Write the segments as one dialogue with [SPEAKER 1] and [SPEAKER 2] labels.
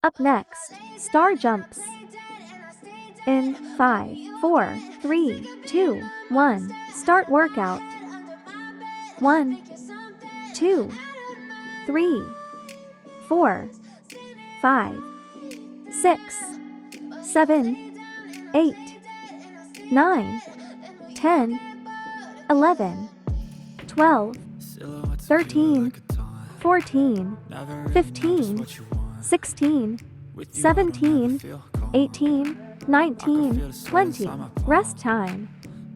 [SPEAKER 1] Up next, star jumps. In 5, 4, 3, 2, 1, start workout. 1, 2, 3, 4, 5, 6, 7, 8, 9, 10, 11, 12, 13, 14, 15, 16, 17, 18, 19, 20. Rest time.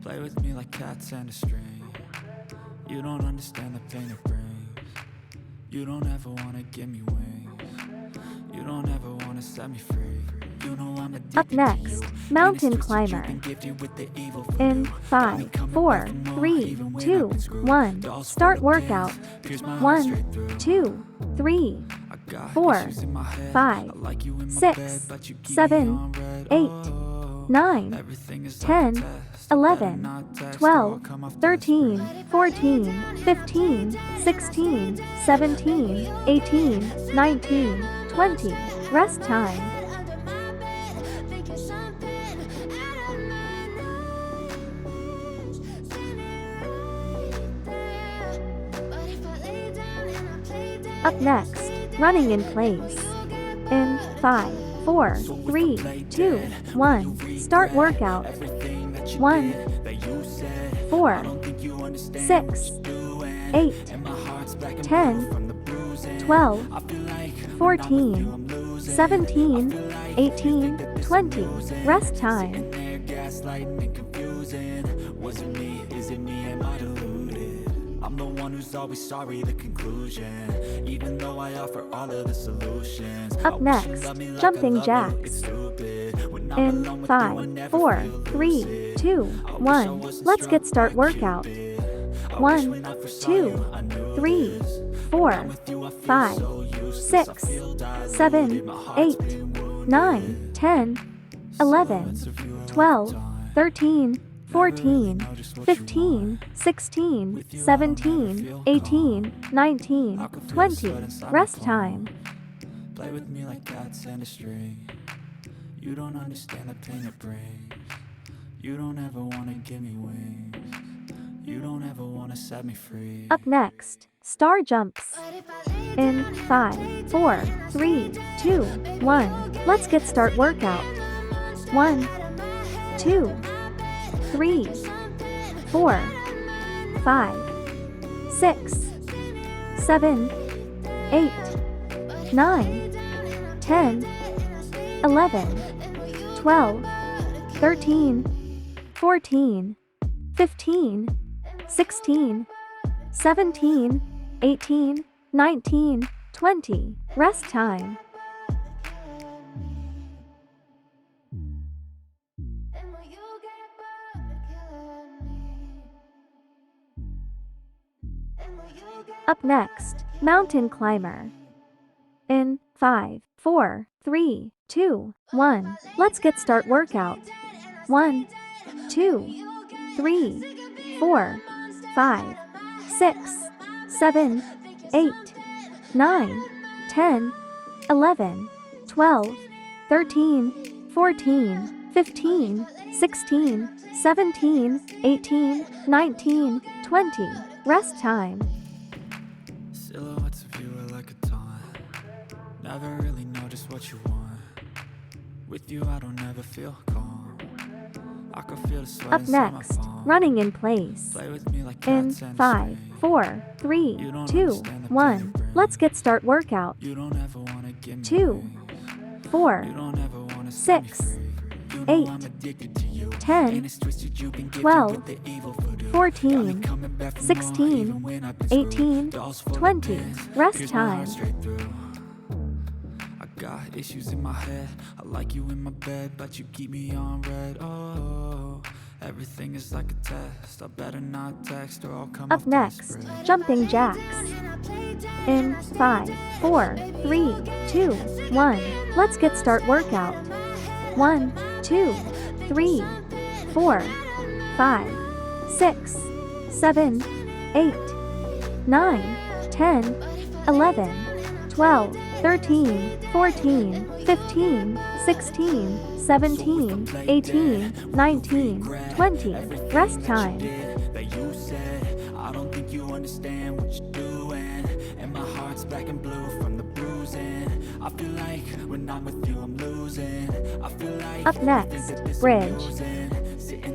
[SPEAKER 2] Play with me like cats and a string. You don't understand the pain it brings. You don't ever wanna give me wings. You don't ever wanna set me free. You know I'm addicted.
[SPEAKER 1] Up next, mountain climber. In 5, 4, 3, 2, 1, start workout. 1, 2, 3, 4, 5, 6, 7, 8, 9, 10, 11, 12, 13, 14, 15, 16, 17, 18, 19, 20. Rest time. Up next, running in place. In 5, 4, 3, 2, 1, start workout. 1, 4, 6, 8, 10, 12, 14, 17, 18, 20. Rest time.
[SPEAKER 2] Was it me? Is it me? Am I deluded? I'm the one who's always sorry, the conclusion. Even though I offer all of the solutions.
[SPEAKER 1] Up next, jumping jacks. In 5, 4, 3, 2, 1. Let's get start workout. 1, 2, 3, 4, 5, 6, 7, 8, 9, 10, 11, 12, 13, 14, 15, 16, 17, 18, 19, 20. Rest time.
[SPEAKER 2] Play with me like cats and a string. You don't understand the pain it brings. You don't ever wanna give me wings. You don't ever wanna set me free.
[SPEAKER 1] Up next, star jumps. In 5, 4, 3, 2, 1. Let's get start workout. 1, 2, 3, 4, 5, 6, 7, 8, 9, 10, 11, 12, 13, 14, 15, 16, 17, 18, 19, 20. Rest time. Up next, mountain climber. In 5, 4, 3, 2, 1. Let's get start workout. 1, 2, 3, 4, 5, 6, 7, 8, 9, 10, 11, 12, 13, 14, 15, 16, 17, 18, 19, 20. Rest time.
[SPEAKER 2] Silhouettes of you are like a taunt. Never really know just what you want. With you I don't ever feel calm. I can feel the sweat
[SPEAKER 1] Up
[SPEAKER 2] inside my
[SPEAKER 1] next,
[SPEAKER 2] palm.
[SPEAKER 1] running in place.
[SPEAKER 2] Play with me like
[SPEAKER 1] In
[SPEAKER 2] cats and a
[SPEAKER 1] 5,
[SPEAKER 2] string.
[SPEAKER 1] 4, 3,
[SPEAKER 2] You don't
[SPEAKER 1] 2,
[SPEAKER 2] understand the pain
[SPEAKER 1] 1.
[SPEAKER 2] it brings.
[SPEAKER 1] Let's get start workout.
[SPEAKER 2] You don't ever wanna give me
[SPEAKER 1] 2,
[SPEAKER 2] wings.
[SPEAKER 1] 4,
[SPEAKER 2] You don't ever wanna set me
[SPEAKER 1] 6,
[SPEAKER 2] free. You
[SPEAKER 1] 8,
[SPEAKER 2] know I'm addicted to you.
[SPEAKER 1] 10,
[SPEAKER 2] And it's twisted, you've been gifted
[SPEAKER 1] 12,
[SPEAKER 2] with the evil voodoo.
[SPEAKER 1] 14,
[SPEAKER 2] Got me coming back for more,
[SPEAKER 1] 16,
[SPEAKER 2] even when I've been screwed.
[SPEAKER 1] 18,
[SPEAKER 2] Dolls full of
[SPEAKER 1] 20.
[SPEAKER 2] pins.
[SPEAKER 1] Rest
[SPEAKER 2] Pierce my heart
[SPEAKER 1] time.
[SPEAKER 2] straight through. I got issues in my head. I like you in my bed, but you keep me on red. Oh, everything is like a test. I better not text or I'll come
[SPEAKER 1] Up
[SPEAKER 2] off
[SPEAKER 1] next,
[SPEAKER 2] desperate.
[SPEAKER 1] jumping jacks. In 5, 4, 3, 2, 1. Let's get start workout. 1, 2, 3, 4, 5, 6, 7, 8, 9, 10, 11, 12, 13, 14, 15, 16, 17, 18, 19, 20. Rest time.
[SPEAKER 2] That you said, I don't think you understand what you're doing, and my heart's black and blue from the bruising. I feel like when I'm with you I'm losing. I feel like
[SPEAKER 1] Up next, bridge.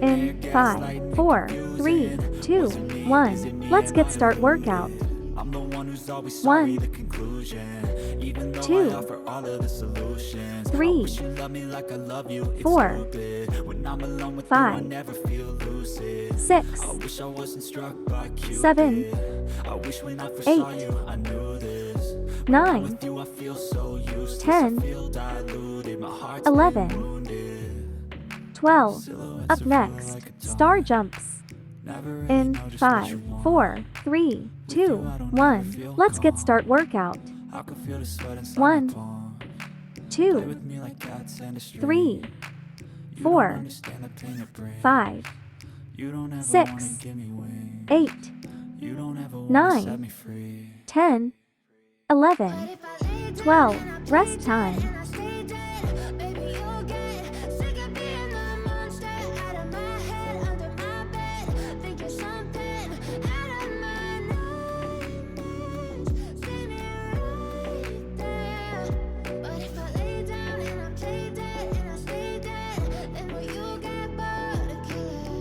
[SPEAKER 1] In 5, 4, 3, 2, 1. Let's get start workout.
[SPEAKER 2] I'm the one who's always
[SPEAKER 1] 1,
[SPEAKER 2] the conclusion, even though
[SPEAKER 1] 2,
[SPEAKER 2] I offer all of the solutions.
[SPEAKER 1] 3,
[SPEAKER 2] I wish you love me like I love you. It's
[SPEAKER 1] 4,
[SPEAKER 2] stupid. When I'm alone with
[SPEAKER 1] 5,
[SPEAKER 2] you I never feel lucid.
[SPEAKER 1] 6,
[SPEAKER 2] I wish I wasn't struck by Cupid.
[SPEAKER 1] 7,
[SPEAKER 2] I wish when I first
[SPEAKER 1] 8,
[SPEAKER 2] saw you I knew this.
[SPEAKER 1] 9,
[SPEAKER 2] With you I feel so useless.
[SPEAKER 1] 10,
[SPEAKER 2] I feel diluted. My heart's
[SPEAKER 1] 11,
[SPEAKER 2] been wounded.
[SPEAKER 1] 12.
[SPEAKER 2] Silhouettes
[SPEAKER 1] Up
[SPEAKER 2] of you
[SPEAKER 1] next,
[SPEAKER 2] like a
[SPEAKER 1] star
[SPEAKER 2] dawn.
[SPEAKER 1] jumps.
[SPEAKER 2] Never really
[SPEAKER 1] In
[SPEAKER 2] know just what
[SPEAKER 1] 5,
[SPEAKER 2] you want.
[SPEAKER 1] 4, 3, 2,
[SPEAKER 2] I don't ever
[SPEAKER 1] 1.
[SPEAKER 2] feel
[SPEAKER 1] Let's get
[SPEAKER 2] calm.
[SPEAKER 1] start workout.
[SPEAKER 2] I can feel the sweat inside
[SPEAKER 1] 1,
[SPEAKER 2] my palm. Play
[SPEAKER 1] 2,
[SPEAKER 2] with me like cats and a string.
[SPEAKER 1] 3,
[SPEAKER 2] You
[SPEAKER 1] 4,
[SPEAKER 2] don't understand the pain it brings.
[SPEAKER 1] 5,
[SPEAKER 2] You don't ever
[SPEAKER 1] 6,
[SPEAKER 2] wanna give me wings.
[SPEAKER 1] 8,
[SPEAKER 2] You don't ever wanna
[SPEAKER 1] 9,
[SPEAKER 2] set me free.
[SPEAKER 1] 10, 11, 12. Rest time.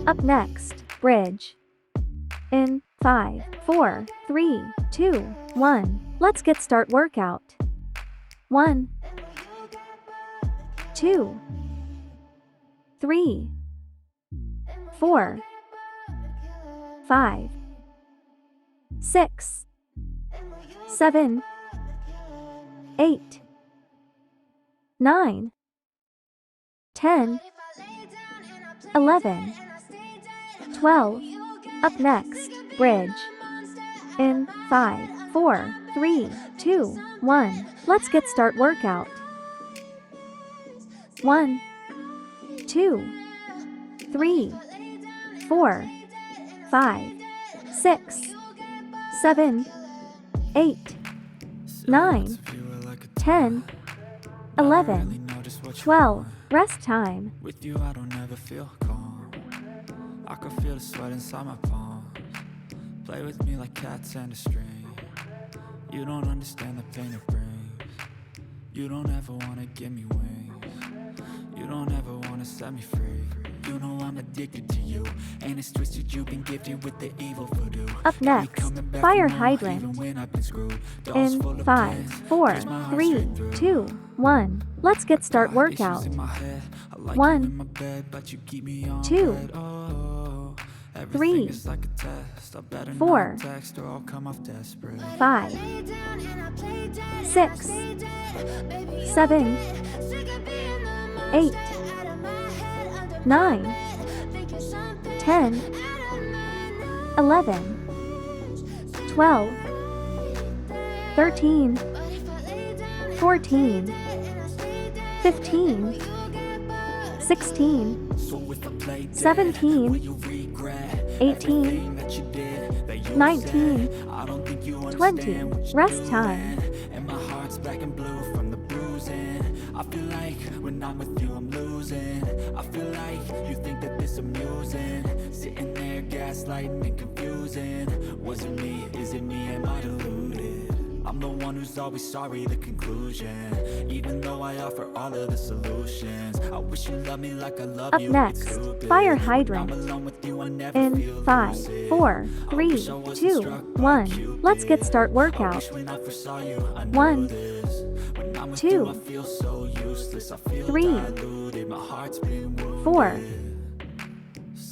[SPEAKER 1] Up next, bridge. In 5, 4, 3, 2, 1. Let's get start workout. 1, 2, 3, 4, 5, 6, 7, 8, 9, 10, 11, 12. Up next, bridge. In 5, 4, 3, 2, 1. Let's get start workout. 1, 2, 3, 4, 5, 6, 7, 8, 9, 10, 11, 12. Rest time.
[SPEAKER 2] With you I don't ever feel calm. I can feel the sweat inside my palms. Play with me like cats and a string. You don't understand the pain it brings. You don't ever wanna give me wings. You don't ever wanna set me free. You know I'm addicted to you, and it's twisted. You've been gifted with the evil voodoo.
[SPEAKER 1] Up next, fire hydrant. In 5, 4, 3, 2, 1. Let's get start workout. 1, 2, 3, 4, 5, 6, 7, 8, 9, 10, 11, 12, 13, 14, 15, 16, 17, 18, 19, 20. Rest time.
[SPEAKER 2] And my heart's black and blue from the bruising. I feel like when I'm with you I'm losing. I feel like you think that this amusing. Sitting there gaslighting and confusing. Was it me? Is it me? Am I deluded? I'm the one who's always sorry, the conclusion. Even though I offer all of the solutions. I wish you loved me like I love
[SPEAKER 1] Up
[SPEAKER 2] you.
[SPEAKER 1] next,
[SPEAKER 2] It's stupid.
[SPEAKER 1] fire
[SPEAKER 2] When I'm
[SPEAKER 1] hydrant.
[SPEAKER 2] alone with you, I never
[SPEAKER 1] In
[SPEAKER 2] feel
[SPEAKER 1] 5,
[SPEAKER 2] lucid.
[SPEAKER 1] 4,
[SPEAKER 2] I
[SPEAKER 1] 3,
[SPEAKER 2] wish I wasn't
[SPEAKER 1] 2,
[SPEAKER 2] struck by
[SPEAKER 1] 1.
[SPEAKER 2] Cupid.
[SPEAKER 1] Let's get start
[SPEAKER 2] I
[SPEAKER 1] workout.
[SPEAKER 2] wish when I first saw you, I knew
[SPEAKER 1] 1,
[SPEAKER 2] this. When I'm with
[SPEAKER 1] 2,
[SPEAKER 2] you, I feel so useless. I feel
[SPEAKER 1] 3,
[SPEAKER 2] diluted. My heart's been wounded.
[SPEAKER 1] 4,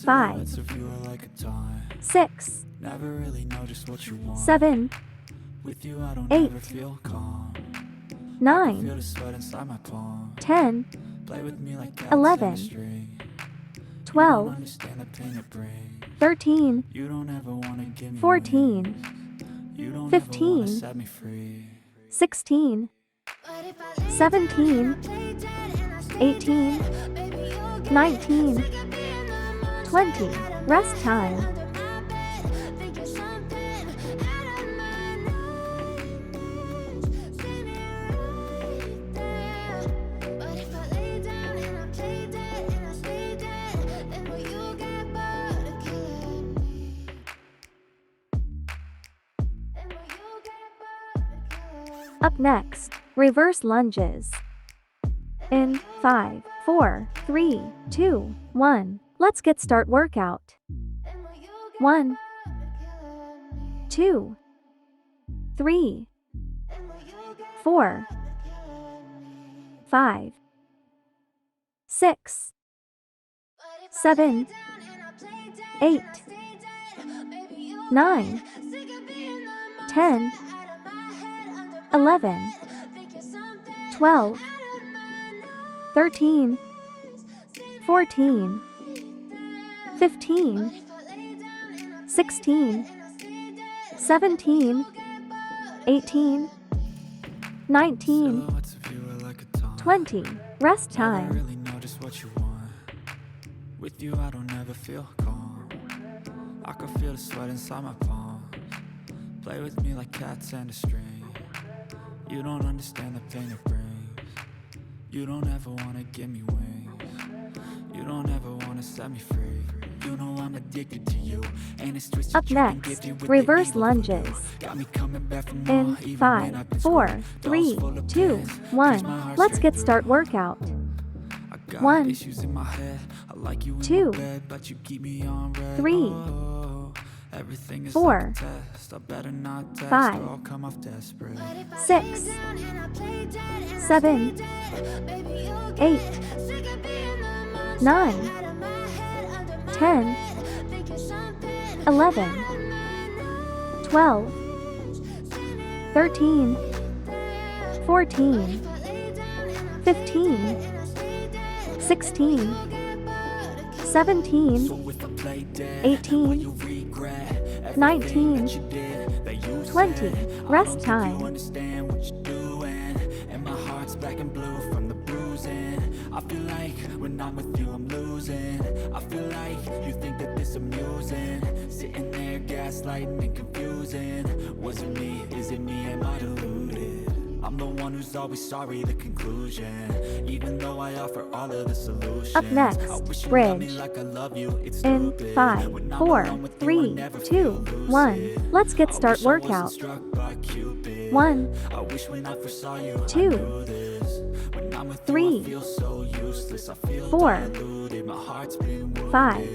[SPEAKER 1] 5,
[SPEAKER 2] Silhouettes of you are like a dawn.
[SPEAKER 1] 6,
[SPEAKER 2] Never really know just what you want.
[SPEAKER 1] 7,
[SPEAKER 2] With you, I don't
[SPEAKER 1] 8,
[SPEAKER 2] ever feel calm. Feel
[SPEAKER 1] 9,
[SPEAKER 2] the sweat inside my palm.
[SPEAKER 1] 10,
[SPEAKER 2] Play with me like cats
[SPEAKER 1] 11,
[SPEAKER 2] and a string. You don't
[SPEAKER 1] 12,
[SPEAKER 2] understand the pain it brings.
[SPEAKER 1] 13,
[SPEAKER 2] You don't ever wanna give me
[SPEAKER 1] 14,
[SPEAKER 2] wings. You don't
[SPEAKER 1] 15,
[SPEAKER 2] ever wanna set me free.
[SPEAKER 1] 16, 17, 18, 19, 20. Rest time. Up next, reverse lunges. In 5, 4, 3, 2, 1. Let's get start workout. 1, 2, 3, 4, 5, 6, 7, 8, 9, 10, 11, 12, 13, 14, 15, 16, 17, 18, 19,
[SPEAKER 2] Silhouettes of you are like a taunt.
[SPEAKER 1] 20. Rest
[SPEAKER 2] Never
[SPEAKER 1] time.
[SPEAKER 2] really know just what you want. With you I don't ever feel calm. I can feel the sweat inside my palms. Play with me like cats and a string. You don't understand the pain it brings. You don't ever wanna give me wings. You don't ever wanna set me free. You know I'm addicted to you, and it's twisted.
[SPEAKER 1] Up next, reverse lunges.
[SPEAKER 2] Got me coming back for
[SPEAKER 1] In
[SPEAKER 2] more, even when
[SPEAKER 1] 5,
[SPEAKER 2] I've been
[SPEAKER 1] 4,
[SPEAKER 2] screwed.
[SPEAKER 1] 3,
[SPEAKER 2] Dolls full of
[SPEAKER 1] 2,
[SPEAKER 2] pins, pierce
[SPEAKER 1] 1.
[SPEAKER 2] my heart
[SPEAKER 1] Let's
[SPEAKER 2] straight
[SPEAKER 1] get
[SPEAKER 2] through.
[SPEAKER 1] start workout.
[SPEAKER 2] I got
[SPEAKER 1] 1,
[SPEAKER 2] issues in my head. I like you in
[SPEAKER 1] 2,
[SPEAKER 2] my bed, but you keep me on red.
[SPEAKER 1] 3,
[SPEAKER 2] Oh, everything is
[SPEAKER 1] 4,
[SPEAKER 2] like a test. I better not test
[SPEAKER 1] 5,
[SPEAKER 2] or I'll come off desperate.
[SPEAKER 1] 6, 7, 8, 9, 10, 11, 12, 13, 14, 15, 16, 17,
[SPEAKER 2] So if I play dead,
[SPEAKER 1] 18,
[SPEAKER 2] will you regret everything
[SPEAKER 1] 19,
[SPEAKER 2] that you did, that you
[SPEAKER 1] 20.
[SPEAKER 2] said?
[SPEAKER 1] Rest
[SPEAKER 2] I don't
[SPEAKER 1] time.
[SPEAKER 2] think you understand what you're doing, and my heart's black and blue from the bruising. I feel like when I'm with you I'm losing. I feel like you think that this amusing, sitting there gaslighting and confusing. Was it me? Is it me? Am I deluded? I'm the one who's always sorry, the conclusion, even though I offer all of the solutions.
[SPEAKER 1] Up next,
[SPEAKER 2] I wish you loved me
[SPEAKER 1] bridge.
[SPEAKER 2] like I love you. It's
[SPEAKER 1] In
[SPEAKER 2] stupid.
[SPEAKER 1] 5,
[SPEAKER 2] When I'm
[SPEAKER 1] 4,
[SPEAKER 2] alone with you, I
[SPEAKER 1] 3,
[SPEAKER 2] never
[SPEAKER 1] 2,
[SPEAKER 2] feel
[SPEAKER 1] 1.
[SPEAKER 2] lucid.
[SPEAKER 1] Let's get
[SPEAKER 2] I
[SPEAKER 1] start
[SPEAKER 2] wish I wasn't
[SPEAKER 1] workout.
[SPEAKER 2] struck by Cupid.
[SPEAKER 1] 1,
[SPEAKER 2] I wish when I first saw you,
[SPEAKER 1] 2,
[SPEAKER 2] I knew this. When I'm with
[SPEAKER 1] 3,
[SPEAKER 2] you, I feel so useless. I feel
[SPEAKER 1] 4,
[SPEAKER 2] diluted. My heart's been wounded.
[SPEAKER 1] 5,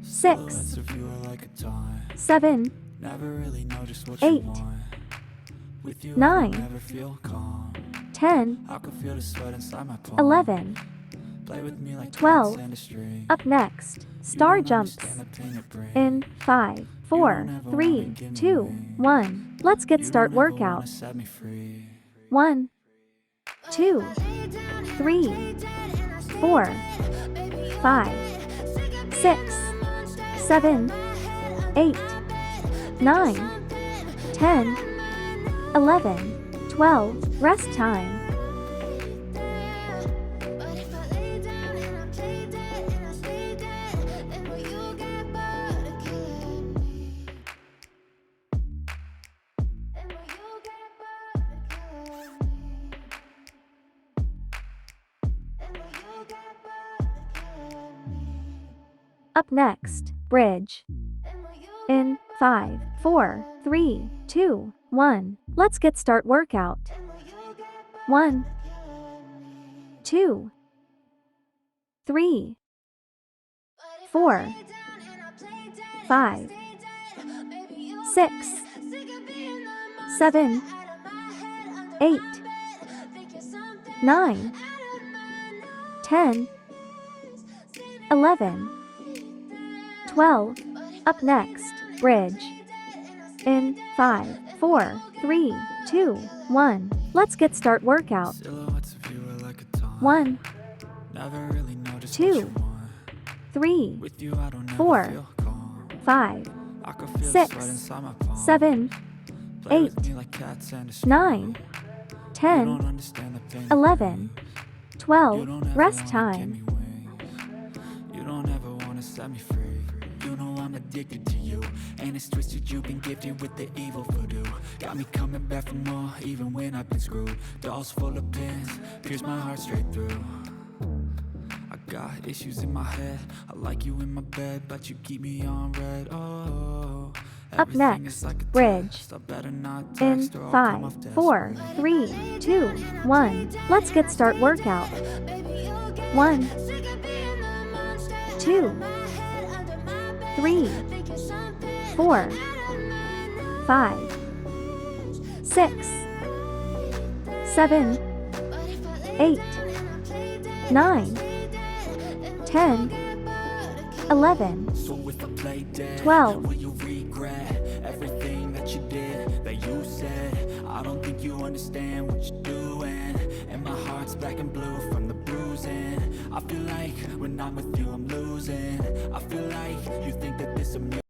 [SPEAKER 1] 6,
[SPEAKER 2] Silhouettes of you are like a taunt.
[SPEAKER 1] 7,
[SPEAKER 2] Never really know just what
[SPEAKER 1] 8,
[SPEAKER 2] you want. With you, I
[SPEAKER 1] 9,
[SPEAKER 2] don't ever feel calm.
[SPEAKER 1] 10,
[SPEAKER 2] I can feel the sweat inside my palm.
[SPEAKER 1] 11,
[SPEAKER 2] Play with me like
[SPEAKER 1] 12.
[SPEAKER 2] cats and a string.
[SPEAKER 1] Up next,
[SPEAKER 2] You
[SPEAKER 1] star
[SPEAKER 2] don't
[SPEAKER 1] jumps.
[SPEAKER 2] understand the pain it brings.
[SPEAKER 1] In 5, 4, 3, 2, 1. Let's get
[SPEAKER 2] You
[SPEAKER 1] start
[SPEAKER 2] don't ever wanna
[SPEAKER 1] workout.
[SPEAKER 2] set me free.
[SPEAKER 1] 1, 2, 3, 4, 5, 6, 7, 8, 9, 10, 11, 12. Rest time. Up next, bridge. In 5, 4, 3, 2, 1. Let's get start workout. 1, 2, 3, 4, 5, 6, 7, 8, 9, 10, 11, 12. Up next, bridge. In 5, 4, 3, 2, 1. Let's get start workout.
[SPEAKER 2] Silhouettes of you are like a taunt.
[SPEAKER 1] 1,
[SPEAKER 2] Never really know just
[SPEAKER 1] 2,
[SPEAKER 2] what you want.
[SPEAKER 1] 3,
[SPEAKER 2] With you, I don't ever
[SPEAKER 1] 4,
[SPEAKER 2] feel calm.
[SPEAKER 1] 5,
[SPEAKER 2] I can feel the
[SPEAKER 1] 6,
[SPEAKER 2] sweat inside my palm.
[SPEAKER 1] 7,
[SPEAKER 2] Play with
[SPEAKER 1] 8,
[SPEAKER 2] me like cats and a string.
[SPEAKER 1] 9,
[SPEAKER 2] You
[SPEAKER 1] 10,
[SPEAKER 2] don't understand the pain it
[SPEAKER 1] 11,
[SPEAKER 2] brings. You
[SPEAKER 1] 12.
[SPEAKER 2] don't ever
[SPEAKER 1] Rest
[SPEAKER 2] wanna give
[SPEAKER 1] time.
[SPEAKER 2] me wings. You don't ever wanna set me free. You know I'm addicted to you, and it's twisted. You've been gifted with the evil voodoo. Got me coming back for more, even when I've been screwed. Dolls full of pins, pierce my heart straight through. I got issues in my head. I like you in my bed, but you keep me on red. Oh,
[SPEAKER 1] Up
[SPEAKER 2] Everything is
[SPEAKER 1] next,
[SPEAKER 2] like a
[SPEAKER 1] bridge.
[SPEAKER 2] test. I better not
[SPEAKER 1] In
[SPEAKER 2] text or I'll come
[SPEAKER 1] 5,
[SPEAKER 2] off
[SPEAKER 1] 4,
[SPEAKER 2] desperate.
[SPEAKER 1] 3, 2, 1. Let's get start workout. 1, 2, 3, 4, 5, 6, 7, 8, 9, 10, 11,
[SPEAKER 2] So if I play dead,
[SPEAKER 1] 12.
[SPEAKER 2] will you regret everything that you did, that you said? I don't think you understand what you're doing, and my heart's black and blue from the bruising. I feel like when I'm with you I'm losing. I feel like you think that this amusing.